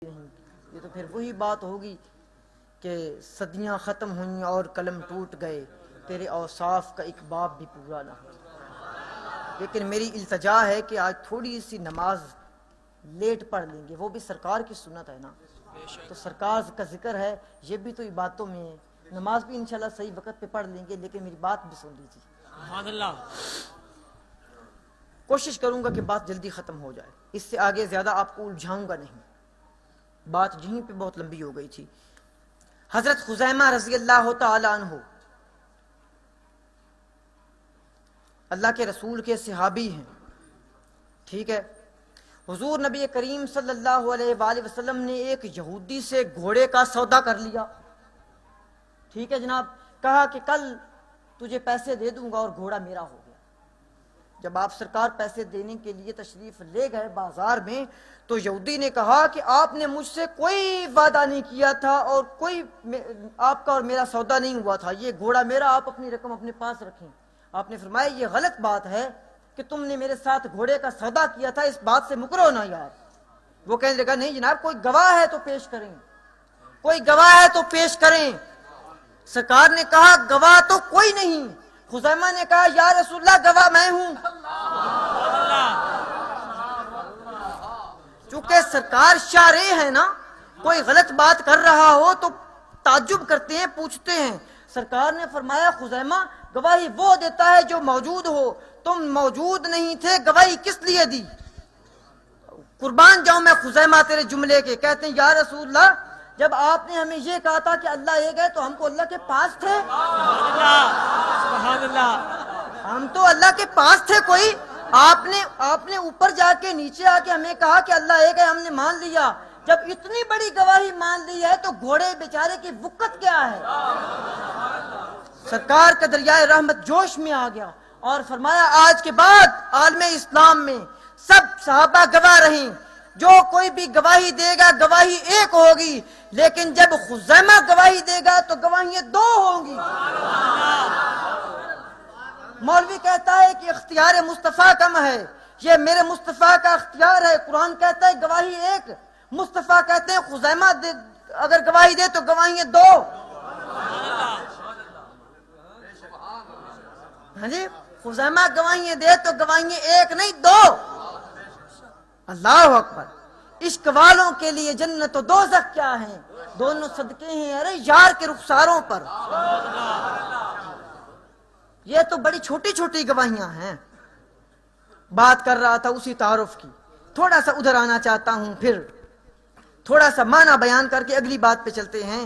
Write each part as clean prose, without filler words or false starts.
نہیں. یہ تو پھر وہی بات ہوگی کہ صدیاں ختم ہوئیں اور قلم ٹوٹ گئے، تیرے اوصاف کا ایک باب بھی پورا نہ ہو. لیکن میری التجا ہے کہ آج تھوڑی سی نماز لیٹ پڑھ لیں گے، وہ بھی سرکار کی سنت ہے نا، تو سرکار کا ذکر ہے، یہ بھی تو عبادتوں میں ہے. نماز بھی انشاءاللہ صحیح وقت پہ پڑھ لیں گے، لیکن میری بات بھی سن لیجیے. سبحان اللہ. کوشش کروں گا کہ بات جلدی ختم ہو جائے، اس سے آگے زیادہ آپ کو الجھاؤں گا نہیں، بات یہیں پہ بہت لمبی ہو گئی تھی. حضرت خزیمہ رضی اللہ تعالی عنہ اللہ کے رسول کے صحابی ہیں، ٹھیک ہے. حضور نبی کریم صلی اللہ علیہ وآلہ وسلم نے ایک یہودی سے گھوڑے کا سودا کر لیا، ٹھیک ہے جناب. کہا کہ کل تجھے پیسے دے دوں گا اور گھوڑا میرا ہو گیا. جب آپ سرکار پیسے دینے کے لیے تشریف لے گئے بازار میں، تو یہودی نے کہا کہ آپ نے مجھ سے کوئی وعدہ نہیں کیا تھا اور کوئی آپ کا اور میرا سودا نہیں ہوا تھا، یہ گھوڑا میرا، آپ اپنی رقم اپنے پاس رکھیں. آپ نے فرمایا یہ غلط بات ہے کہ تم نے میرے ساتھ گھوڑے کا سودا کیا تھا، اس بات سے مکرو نہ یار. وہ کہنے لگا نہیں جناب، کوئی گواہ ہے تو پیش کریں، کوئی گواہ ہے تو پیش کریں. سرکار نے کہا گواہ تو کوئی نہیں. خزیمہ نے کہا یا رسول اللہ گواہ میں ہوں. چونکہ سرکار شارع ہے نا، کوئی غلط بات کر رہا ہو تو تعجب کرتے ہیں، پوچھتے ہیں. سرکار نے فرمایا خزیمہ گواہی وہ دیتا ہے جو موجود ہو، تم موجود نہیں تھے، گواہی کس لیے دی؟ قربان جاؤں میں خزیمہ تیرے جملے کے. کہتے ہیں یا رسول اللہ جب آپ نے ہمیں یہ کہا تھا کہ اللہ ایک ہے تو ہم کو اللہ کے پاس تھے، سبحان اللہ. ہم تو اللہ کے پاس تھے. کوئی آپ نے اوپر جا کے نیچے آ کے ہمیں کہا کہ اللہ ایک ہے، ہم نے مان لیا. جب اتنی بڑی گواہی مان لی ہے تو گھوڑے بیچارے کی وقت کیا ہے؟ سرکار کا دریائے رحمت جوش میں آ گیا اور فرمایا آج کے بعد عالم اسلام میں سب صحابہ گواہ رہیں، جو کوئی بھی گواہی دے گا گواہی ایک ہوگی، لیکن جب خزیمہ گواہی دے گا تو گواہیاں دو ہوں گی. مولوی کہتا ہے کہ اختیار مصطفیٰ کم ہے، یہ میرے مصطفیٰ کا اختیار ہے. قرآن کہتا ہے گواہی ایک، مصطفیٰ کہتے ہیں خزیمہ اگر گواہی دے تو گواہیاں دو. ہاں جی، خزیمہ گواہیاں دے تو گواہیاں ایک نہیں دو. اللہ اکبر. عشق والوں کے لیے جنت و دوزخ کیا ہیں، دونوں صدقے ہیں ارے یار کے رخساروں پر. یہ تو بڑی چھوٹی چھوٹی گواہیاں ہیں. بات کر رہا تھا اسی تعارف کی، تھوڑا سا ادھر آنا چاہتا ہوں، پھر تھوڑا سا معنی بیان کر کے اگلی بات پہ چلتے ہیں.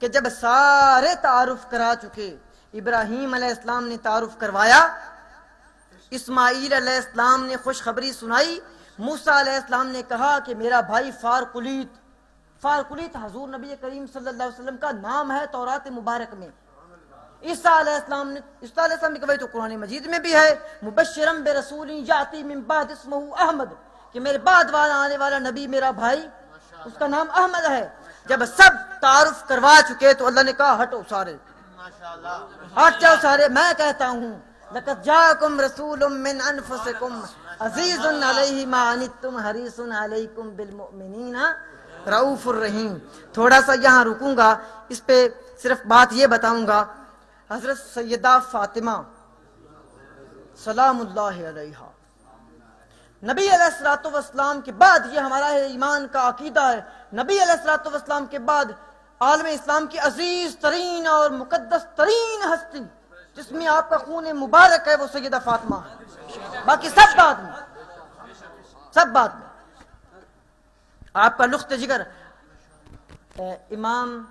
کہ جب سارے تعارف کرا چکے، ابراہیم علیہ السلام نے تعارف کروایا، اسماعیل علیہ السلام نے خوشخبری سنائی، موسیٰ علیہ السلام نے کہا کہ میرا بھائی فارقلیت حضور نبی کریم صلی اللہ علیہ وسلم کا نام ہے تورات مبارک میں. عیسیٰ علیہ السلام نے کہا تو قرآن مجید میں بھی ہے، مبشرم برسول یاتی من بعد اسمہ احمد، کہ میرے بعد والا آنے والا نبی میرا بھائی اس کا نام احمد ہے. جب سب تعارف کروا چکے تو اللہ نے کہا ہٹو سارے، ہٹ جاؤ سارے. میں کہتا ہوں لقد جاءکم رسول من انفسکم عزیز علیہ ما عنتم حریص علیکم بالمؤمنین رؤوف الرحیم. تھوڑا سا یہاں رکوں گا، اس پہ صرف بات یہ بتاؤں گا. حضرت سیدہ فاطمہ سلام اللہ علیہا، نبی علیہ الصلوۃ والسلام کے بعد، یہ ہمارا ایمان کا عقیدہ ہے، نبی علیہ الصلوۃ والسلام کے بعد عالم اسلام کی عزیز ترین اور مقدس ترین ہستی جس میں آپ کا خون مبارک ہے وہ سیدہ فاطمہ ہے. باقی سب بعد میں آپ کا لخت جگر. امام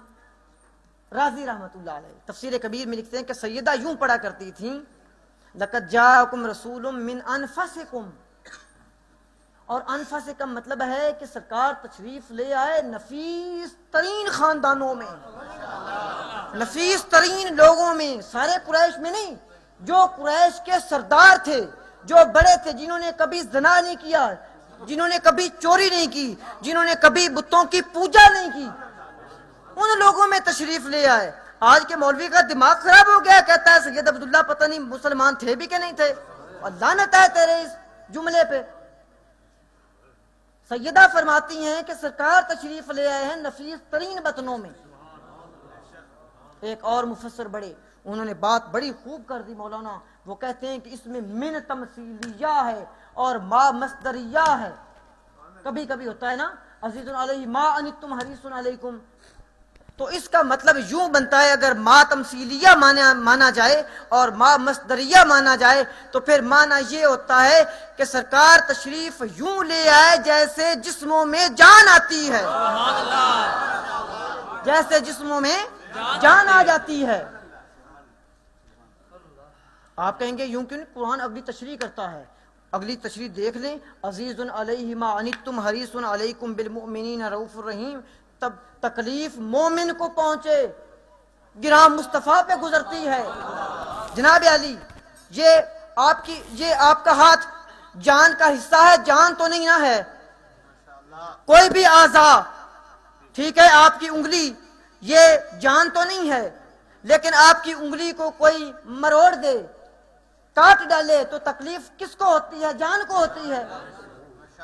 راضی رحمت اللہ علیہ تفسیر کبیر میں لکھتے ہیں کہ سیدہ یوں پڑھا کرتی تھیں لقد جاءکم رسول من انفسکم، اور انفس کا مطلب ہے کہ سرکار تشریف لے آئے نفیس ترین خاندانوں میں، نفیس ترین لوگوں میں، سارے قریش میں نہیں، جو قریش کے سردار تھے، جو بڑے تھے، جنہوں نے کبھی زنا نہیں کیا، جنہوں نے کبھی چوری نہیں کی، جنہوں نے کبھی بتوں کی پوجا نہیں کی، ان لوگوں میں تشریف لے آئے. آج کے مولوی کا دماغ خراب ہو گیا، کہتا ہے سید عبداللہ پتہ نہیں مسلمان تھے بھی کہ نہیں تھے، اور لعنت ہے تیرے اس جملے پہ. سیدہ فرماتی ہیں کہ سرکار تشریف لے آئے ہیں نفیس ترین بطنوں میں. ایک اور مفسر بڑے انہوں نے بات بڑی خوب کر دی مولانا. وہ کہتے ہیں کہ اس میں من تمثیلیہ ہے اور ما مصدریہ ہے. کبھی کبھی ہوتا ہے نا عزیز علیہ ما انتم حریص علیکم، تو اس کا مطلب یوں بنتا ہے اگر ما تمثیلیہ مانا جائے اور ما مصدریہ مانا جائے تو پھر مانا یہ ہوتا ہے کہ سرکار تشریف یوں لے آئے جیسے جسموں میں جان آتی ہے، جیسے جسموں میں جان آ جاتی ہے. آپ کہیں گے یوں کیوں نہیں، قرآن اگلی تشریح کرتا ہے. اگلی تشریح دیکھ لیں، عزیز علیہ ما عنتم حریص علیکم بالمؤمنین رؤوف الرحیم. تب تکلیف مومن کو پہنچے گرام مصطفیٰ پہ گزرتی ہے. جناب علی یہ آپ کا ہاتھ جان کا حصہ ہے، جان تو نہیں نہ ہے. کوئی بھی اعضاء ٹھیک ہے، آپ کی انگلی یہ جان تو نہیں ہے، لیکن آپ کی انگلی کو کوئی مروڑ دے کاٹ ڈالے تو تکلیف کس کو ہوتی ہے؟ جان کو ہوتی ہے،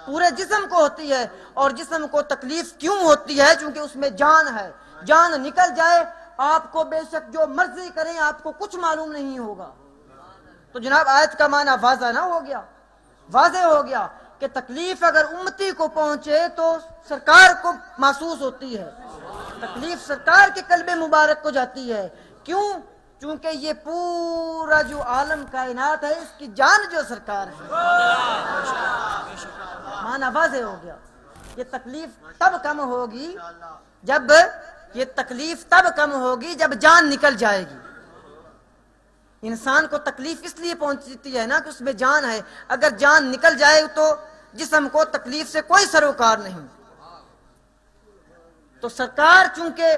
پورے جسم کو ہوتی ہے. اور جسم کو تکلیف کیوں ہوتی ہے؟ چونکہ اس میں جان ہے. جان نکل جائے آپ کو بے شک جو مرضی کریں آپ کو کچھ معلوم نہیں ہوگا. تو جناب آیت کا معنی واضح نہ ہو گیا، واضح ہو گیا کہ تکلیف اگر امتی کو پہنچے تو سرکار کو محسوس ہوتی ہے، تکلیف سرکار کے قلب مبارک کو جاتی ہے. کیوں؟ چونکہ یہ پورا جو عالم کائنات ہے اس کی جان جو سرکار ہے. معنی واضح ہو گیا. یہ تکلیف تب کم ہوگی جب جان نکل جائے گی. انسان کو تکلیف اس لیے پہنچتی ہے نا کہ اس میں جان ہے. اگر جان نکل جائے تو جسم کو تکلیف سے کوئی سروکار نہیں. تو سرکار چونکہ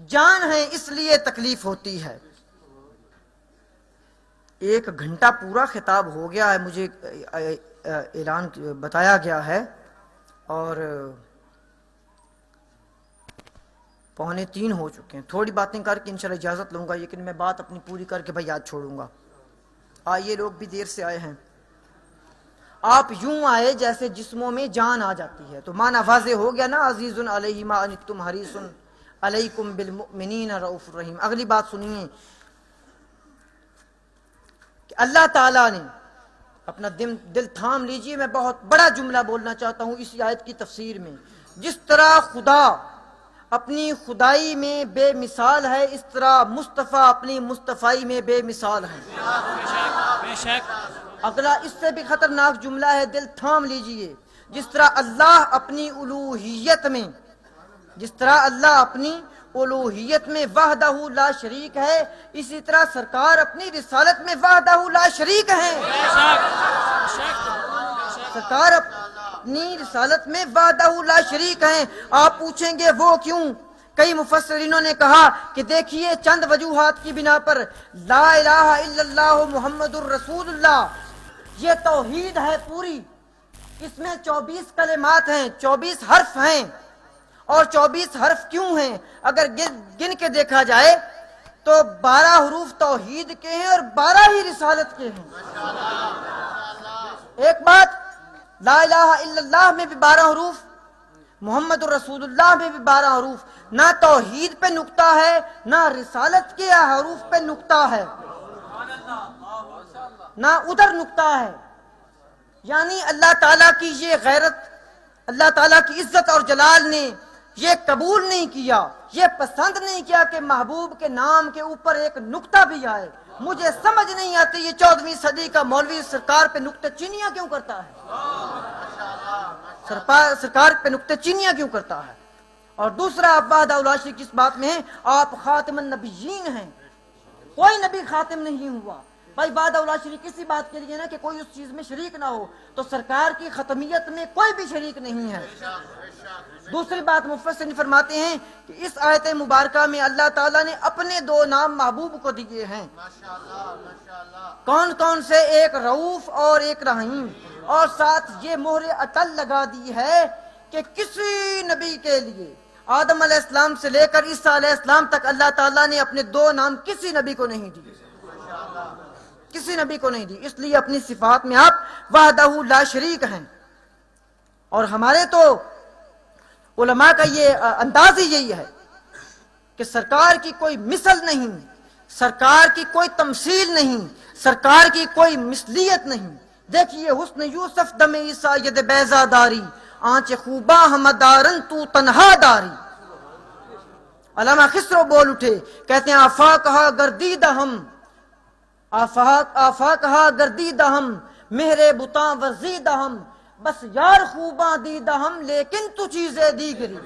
جان ہے اس لیے تکلیف ہوتی ہے. 1 گھنٹہ پورا خطاب ہو گیا ہے، مجھے اعلان بتایا گیا ہے، اور 2:45 ہو چکے ہیں. تھوڑی باتیں کر کے انشاءاللہ اجازت لوں گا، لیکن میں بات اپنی پوری کر کے بھائی یاد چھوڑوں گا. یہ لوگ بھی دیر سے آئے ہیں. آپ یوں آئے جیسے جسموں میں جان آ جاتی ہے. تو معنی واضح ہو گیا نا، عزیز علیہ ما عنتم حریص علیکم بالمؤمنین رؤوف الرحیم. اگلی بات سنیے کہ اللہ تعالیٰ نے اپنا دل تھام لیجئے، میں بہت بڑا جملہ بولنا چاہتا ہوں اس آیت کی تفسیر میں. جس طرح خدا اپنی خدائی میں بے مثال ہے اس طرح مصطفیٰ اپنی مصطفائی میں بے مثال ہے. اگلا اس سے بھی خطرناک جملہ ہے، دل تھام لیجئے. جس طرح اللہ اپنی الوہیت میں وحدہ لا شریک ہے، اسی طرح سرکار اپنی رسالت میں وحدہ لا شریک ہیں. سرکار اپنی رسالت میں وحدہ لا شریک ہیں. آپ پوچھیں گے وہ کیوں؟ کئی مفسرینوں نے کہا کہ دیکھیے چند وجوہات کی بنا پر لا الہ الا اللہ محمد الرسول اللہ یہ توحید ہے پوری. اس میں 24 کلمات ہیں، 24 حرف ہیں. اور 24 حرف کیوں ہیں؟ اگر گن کے دیکھا جائے تو 12 حروف توحید کے ہیں اور 12 ہی رسالت کے ہیں. ایک بات، لا الہ الا اللہ میں بھی 12 حروف، محمد الرسول اللہ میں بھی 12 حروف. نہ توحید پہ نقطہ ہے نہ رسالت کے حروف پہ نقطہ ہے، نہ ادھر نقطہ ہے. یعنی اللہ تعالیٰ کی یہ غیرت، اللہ تعالیٰ کی عزت اور جلال نے یہ قبول نہیں کیا، یہ پسند نہیں کیا کہ محبوب کے نام کے اوپر ایک نقطہ بھی آئے. مجھے سمجھ نہیں آتی یہ 14ویں صدی کا مولوی سرکار پہ نقطہ چینیاں کیوں کرتا ہے، سرکار پہ نقطہ چینیاں کیوں کرتا ہے. اور دوسرا آپ وحدہ لا شریک کس بات میں ہیں؟ آپ خاتم النبیین ہیں، کوئی نبی خاتم نہیں ہوا. بھائی وحدہ لا شریک اسی بات کے لیے نا کہ کوئی اس چیز میں شریک نہ ہو، تو سرکار کی ختمیت میں کوئی بھی شریک نہیں ہے. دوسری بات مفسرین فرماتے ہیں کہ اس آیت مبارکہ میں اللہ تعالیٰ نے اپنے 2 نام محبوب کو دیے ہیں. کون کون سے؟ ایک رؤوف اور ایک رحیم. اور ساتھ یہ مہر اٹل لگا دی ہے کہ کسی نبی کے لیے آدم علیہ السلام سے لے کر عیسیٰ علیہ السلام تک اللہ تعالیٰ نے اپنے 2 نام کسی نبی کو نہیں دیے، کسی نبی کو نہیں دی. اس لیے اپنی صفات میں آپ وحدہ لا شریک ہیں. اور ہمارے تو علماء کا یہ انداز ہی یہی ہے کہ سرکار کی کوئی مثل نہیں، سرکار کی کوئی تمثیل نہیں، سرکار کی کوئی مثلیت نہیں. دیکھیے حسن یوسف دم عیسیٰ ید بیضا داری، آنچ خوباں ہمدارن تو تنہا داری. علامہ خسرو بول اٹھے، کہتے ہیں آفاقہا گردیدہ ہم، آفاقہا گردیدہ ہم، مہر بتاں ورزیدہ ہم، بس یار خوباں دیدہ ہم لیکن تو چیزیں دیگری.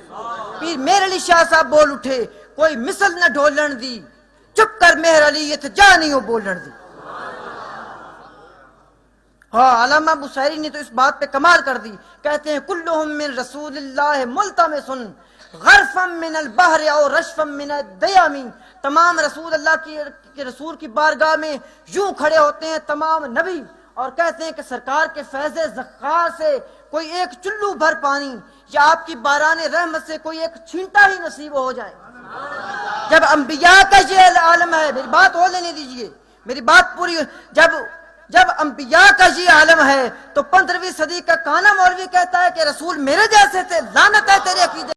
پیر مہر علی شاہ صاحب بول اٹھے، کوئی مثل نہ ڈھولن دی، چپ کر مہر علیت جا نہیں ہو بولن دی. ہاں علامہ بصیری نے تو اس بات پہ کمال کر دی، کہتے ہیں کلہم من رسول اللہ ملتمسن غرفا من البحر اور رشفا من الدیام. تمام رسول اللہ کی رسول کی بارگاہ میں یوں کھڑے ہوتے ہیں تمام نبی اور کہتے ہیں کہ سرکار کے فیض زخار سے کوئی ایک چلو بھر پانی یا آپ کی باران رحمت سے کوئی ایک چھینٹا ہی نصیب ہو جائے. جب انبیاء کا یہ عالم ہے، میری بات ہو لینے دیجئے، میری بات پوری، جب انبیاء کا یہ عالم ہے تو 15ویں صدی کا کانا مولوی کہتا ہے کہ رسول میرے جیسے تھے، لعنت ہے تیرے عقیدے